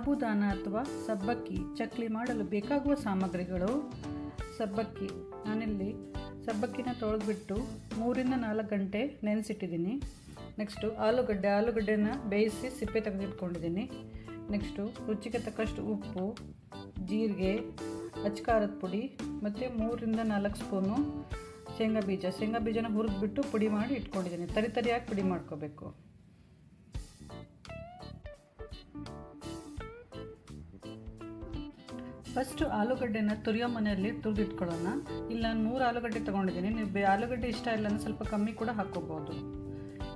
ಸಾಬುದಾನ ಅಥವಾ ಸಬ್ಬಕ್ಕಿ ಚಕ್ಲಿ ಮಾಡಲು ಬೇಕಾಗುವ ಸಾಮಗ್ರಿಗಳು. ಸಬ್ಬಕ್ಕಿ, ನಾನಿಲ್ಲಿ ಸಬ್ಬಕ್ಕಿನ ತೊಳೆದ್ಬಿಟ್ಟು 3 ರಿಂದ 4 ಗಂಟೆ ನೆನೆಸಿಟ್ಟಿದ್ದೀನಿ. ನೆಕ್ಸ್ಟು ಆಲೂಗಡ್ಡೆನ ಬೇಯಿಸಿ ಸಿಪ್ಪೆ ತೆಗೆದಿಟ್ಕೊಂಡಿದ್ದೀನಿ. ನೆಕ್ಸ್ಟು ರುಚಿಗೆ ತಕ್ಕಷ್ಟು ಉಪ್ಪು, ಜೀರಿಗೆ, ಅಚ್ಕಾರದ ಪುಡಿ ಮತ್ತು 3 ರಿಂದ 4 ಸ್ಪೂನು ಶೇಂಗಾ ಬೀಜನ ಹುರಿದ್ಬಿಟ್ಟು ಪುಡಿ ಮಾಡಿ ಇಟ್ಕೊಂಡಿದ್ದೀನಿ. ತರಿಯಾಗಿ ಪುಡಿ ಮಾಡ್ಕೋಬೇಕು. ಫಸ್ಟು ಆಲೂಗಡ್ಡೆನ ತುರಿಯೋ ಮನೆಯಲ್ಲಿ ತುರಿದಿಟ್ಕೊಳ್ಳೋಣ. ಇಲ್ಲ ನಾನು 3 ಆಲೂಗಡ್ಡೆ ತೊಗೊಂಡಿದ್ದೀನಿ. ನೀವು ಆಲೂಗಡ್ಡೆ ಇಷ್ಟ ಇಲ್ಲ ಅಂದರೆ ಸ್ವಲ್ಪ ಕಮ್ಮಿ ಕೂಡ ಹಾಕ್ಕೋಬೋದು.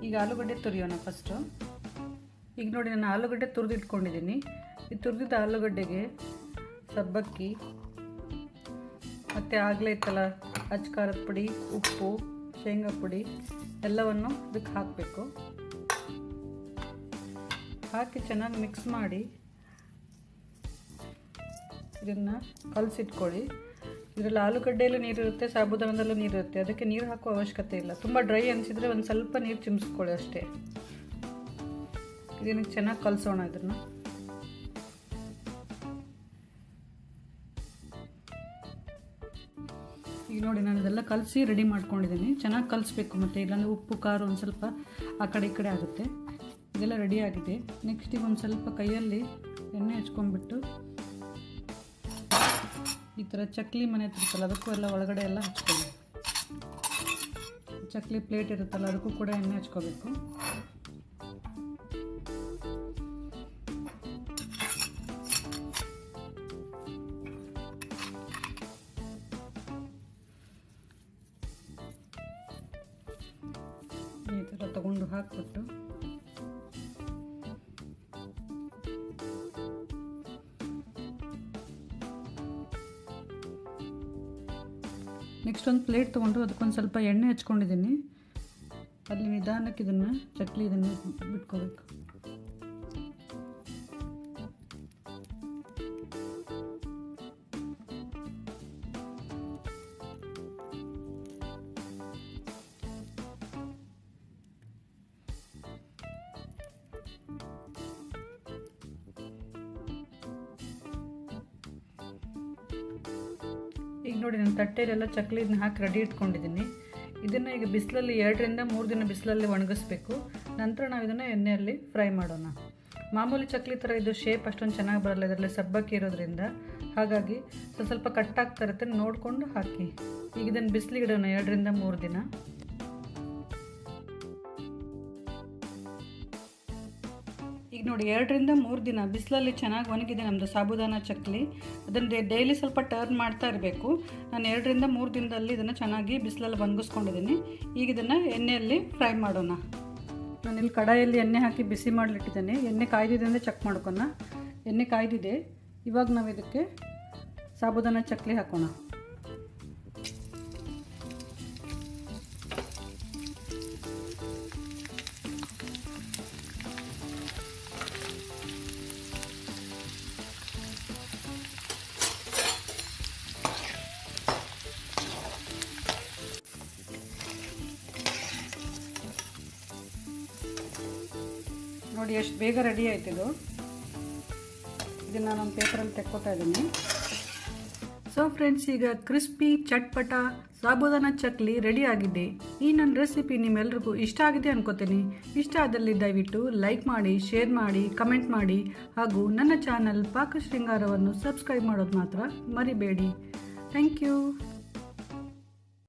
ಈಗ ಆಲೂಗಡ್ಡೆ ತುರಿಯೋಣ ಫಸ್ಟು. ಈಗ ನೋಡಿ, ನಾನು ಆಲೂಗಡ್ಡೆ ತುರಿದಿಟ್ಕೊಂಡಿದ್ದೀನಿ. ಈ ತುರಿದಿದ್ದ ಆಲೂಗಡ್ಡೆಗೆ ಸಬ್ಬಕ್ಕಿ ಮತ್ತು ಆಗಲೇ ಇತ್ತಲ್ಲ ಅಚ್ಕಾರದ ಪುಡಿ, ಉಪ್ಪು, ಶೇಂಗಾ ಪುಡಿ ಎಲ್ಲವನ್ನು ಇದಕ್ಕೆ ಹಾಕಬೇಕು. ಹಾಕಿ ಚೆನ್ನಾಗಿ ಮಿಕ್ಸ್ ಮಾಡಿ ಇದನ್ನು ಕಲಸಿಟ್ಕೊಳ್ಳಿ. ಇದರಲ್ಲಿ ಆಲೂಗಡ್ಡೆಯಲ್ಲೂ ನೀರಿರುತ್ತೆ, ಸಾಬುದಾನದಲ್ಲೂ ನೀರಿರುತ್ತೆ. ಅದಕ್ಕೆ ನೀರು ಹಾಕುವ ಅವಶ್ಯಕತೆ ಇಲ್ಲ. ತುಂಬ ಡ್ರೈ ಅನಿಸಿದರೆ ಒಂದು ಸ್ವಲ್ಪ ನೀರು ಚಿಮ್ಸ್ಕೊಳ್ಳಿ ಅಷ್ಟೇ. ಇದನ್ನು ಚೆನ್ನಾಗಿ ಕಲಸೋಣ. ಇದನ್ನು ಈಗ ನೋಡಿ, ನಾನು ಇದೆಲ್ಲ ಕಲಸಿ ರೆಡಿ ಮಾಡ್ಕೊಂಡಿದ್ದೀನಿ. ಚೆನ್ನಾಗಿ ಕಲಿಸ್ಬೇಕು, ಮತ್ತು ಇಲ್ಲಾಂದರೆ ಉಪ್ಪು ಖಾರ ಒಂದು ಸ್ವಲ್ಪ ಆ ಕಡೆ ಈ ಕಡೆ ಆಗುತ್ತೆ. ಇದೆಲ್ಲ ರೆಡಿ ಆಗಿದೆ. ನೆಕ್ಸ್ಟ್ ಈಗ ಒಂದು ಸ್ವಲ್ಪ ಕೈಯಲ್ಲಿ ಎಣ್ಣೆ ಹಚ್ಕೊಂಡ್ಬಿಟ್ಟು ಈ ಥರ ಚಕ್ಲಿ ಮನೆ ಇರುತ್ತಲ್ಲ ಅದಕ್ಕೂ ಎಲ್ಲ ಒಳಗಡೆ ಎಲ್ಲ ಹಚ್ಕೊಳ್ಳಿ. ಚಕ್ಲಿ ಪ್ಲೇಟ್ ಇರುತ್ತಲ್ಲ ಅದಕ್ಕೂ ಕೂಡ ಎಣ್ಣೆ ಹಚ್ಕೋಬೇಕು. ಈ ಥರ ತಗೊಂಡು ಹಾಕ್ಬಿಟ್ಟು ನೆಕ್ಸ್ಟ್ ಒಂದು ಪ್ಲೇಟ್ ತೊಗೊಂಡು ಅದಕ್ಕೊಂದು ಸ್ವಲ್ಪ ಎಣ್ಣೆ ಹಚ್ಕೊಂಡಿದ್ದೀನಿ. ಅಲ್ಲಿ ನಿಧಾನಕ್ಕೆ ಇದನ್ನು ಚಕ್ಲಿ ಬಿಟ್ಕೋಬೇಕು. ಈಗ ನೋಡಿ, ನಾನು ತಟ್ಟೆಲೆಲ್ಲ ಚಕ್ಲಿ ಇದನ್ನ ಹಾಕಿ ರೆಡಿ ಇಟ್ಕೊಂಡಿದ್ದೀನಿ. ಇದನ್ನು ಈಗ ಬಿಸಿಲಲ್ಲಿ 2 ರಿಂದ 3 ದಿನ ಬಿಸಿಲಲ್ಲಿ ಒಣಗಿಸ್ಬೇಕು. ನಂತರ ನಾವು ಇದನ್ನು ಎಣ್ಣೆಯಲ್ಲಿ ಫ್ರೈ ಮಾಡೋಣ. ಮಾಮೂಲಿ ಚಕ್ಲಿ ಥರ ಇದು ಶೇಪ್ ಅಷ್ಟೊಂದು ಚೆನ್ನಾಗಿ ಬರಲ್ಲ, ಇದರಲ್ಲಿ ಸಬ್ಬಕ್ಕಿ ಇರೋದ್ರಿಂದ. ಹಾಗಾಗಿ ಸ್ವಲ್ಪ ಕಟ್ಟಾಗ್ತಾ ಇರುತ್ತೆ, ನೋಡಿಕೊಂಡು ಹಾಕಿ. ಈಗ ಇದನ್ನು ಬಿಸಿಲಿಗೆ ಇಡೋಣ 2 ರಿಂದ 3 ದಿನ. ಈಗ ನೋಡಿ, 2 ರಿಂದ 3 ದಿನ ಬಿಸಿಲಲ್ಲಿ ಚೆನ್ನಾಗಿ ಒಣಗಿದೆ ನಮ್ಮದು ಸಾಬುದಾನ ಚಕ್ಲಿ. ಅದನ್ನು ಡೈಲಿ ಸ್ವಲ್ಪ ಟರ್ನ್ ಮಾಡ್ತಾ ಇರಬೇಕು. ನಾನು 2 ರಿಂದ 3 ದಿನದಲ್ಲಿ ಇದನ್ನು ಚೆನ್ನಾಗಿ ಬಿಸಿಲಲ್ಲಿ ಒಣಗಿಸ್ಕೊಂಡಿದ್ದೀನಿ. ಈಗ ಇದನ್ನು ಎಣ್ಣೆಯಲ್ಲಿ ಫ್ರೈ ಮಾಡೋಣ. ನಾನಿಲ್ಲಿ ಕಡಾಯಲ್ಲಿ ಎಣ್ಣೆ ಹಾಕಿ ಬಿಸಿ ಮಾಡಲಿಟ್ಟಿದ್ದೇನೆ. ಎಣ್ಣೆ ಕಾಯ್ದಿದೆ ಅಂದರೆ ಚೆಕ್ ಮಾಡ್ಕೊಣ. ಎಣ್ಣೆ ಕಾಯ್ದಿದೆ. ಇವಾಗ ನಾವು ಇದಕ್ಕೆ ಸಾಬುದಾನ ಚಕ್ಲಿ ಹಾಕೋಣ. ನೋಡಿ ಎಷ್ಟು ಬೇಗ ರೆಡಿ ಆಯ್ತಿದು. ಇದನ್ನು ನಾನು ಪೇಪರಲ್ಲಿ ತೆಕ್ಕೋತಾ ಇದ್ದೀನಿ. ಸೊ ಫ್ರೆಂಡ್ಸ್, ಈಗ ಕ್ರಿಸ್ಪಿ ಚಟ್ಪಟ ಸಾಬುದಾನ ಚಕ್ಲಿ ರೆಡಿ ಆಗಿದೆ. ಈ ನನ್ನ ರೆಸಿಪಿ ನಿಮ್ಮೆಲ್ರಿಗೂ ಇಷ್ಟ ಆಗಿದೆ ಅನ್ಕೋತೀನಿ. ಇಷ್ಟ ಆದಲ್ಲಿ ದಯವಿಟ್ಟು ಲೈಕ್ ಮಾಡಿ, ಶೇರ್ ಮಾಡಿ, ಕಮೆಂಟ್ ಮಾಡಿ, ಹಾಗೂ ನನ್ನ ಚಾನಲ್ ಪಾಕಶೃಂಗಾರವನ್ನು ಸಬ್ಸ್ಕ್ರೈಬ್ ಮಾಡೋದು ಮಾತ್ರ ಮರಿಬೇಡಿ. Thank you.